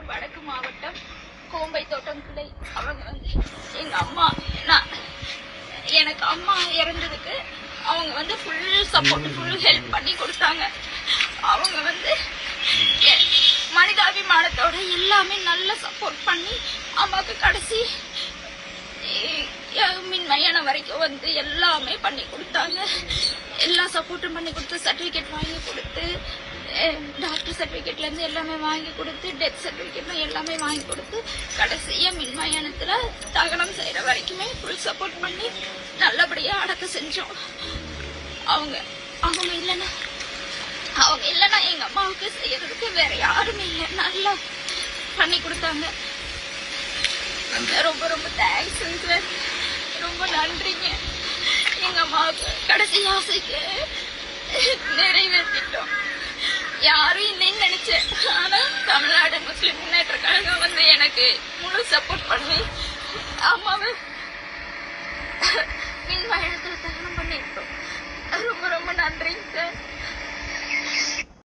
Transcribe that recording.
வடக்கு மாவட்டம் கோம்பை தோட்டம் கிளை. அவங்க வந்து எங்க அம்மா, நான் எனக்கு அம்மா இறந்ததுக்கு அவங்க வந்து ஃபுல் சப்போர்ட், ஃபுல் ஹெல்ப் பண்ணி கொடுத்தாங்க. அவங்க வந்து மனிதாபிமானத்தோட எல்லாமே நல்ல சப்போர்ட் பண்ணி அம்மாவுக்கு கடைசி மின்மயான வரைக்கும் வந்து எல்லாமே பண்ணி கொடுத்தாங்க. எல்லா சப்போர்ட்டும் பண்ணி கொடுத்து, சர்டிபிகேட் வாங்கி கொடுத்து, டாக்டர் சர்டிபிகேட்ல இருந்து எல்லாமே வாங்கி கொடுத்து, டெத் சர்டிபிகேட் எல்லாமே வாங்கி கொடுத்து, கடைசியா மின்மயானத்துல தகனம் செய்யற வரைக்குமே ஃபுல் சப்போர்ட் பண்ணி நல்லபடியா அடக்க செஞ்சோம். அவங்க இல்லைன்னா எங்க அம்மாவுக்கு செய்யறதுக்கு வேற யாருமே இல்லை. நல்லா பண்ணி கொடுத்தாங்க. ரொம்ப ரொம்ப தேங்க்ஸ், ரொம்ப நன்றிங்க. எங்க அம்மாவுக்கு கடைசி ஆசைக்கு நிறைவேற்றிட்டோம். யாரும் இல்லைன்னு நினைச்சேன். ஆனா தமிழ்நாடு முஸ்லிம் முன்னேற்ற கழகம் வந்து எனக்கு முழு சப்போர்ட் பண்ணி அம்மாவை மின் பயணத்துல தகனம் பண்ணிட்டோம். ரொம்ப ரொம்ப நன்றிங்க சார்.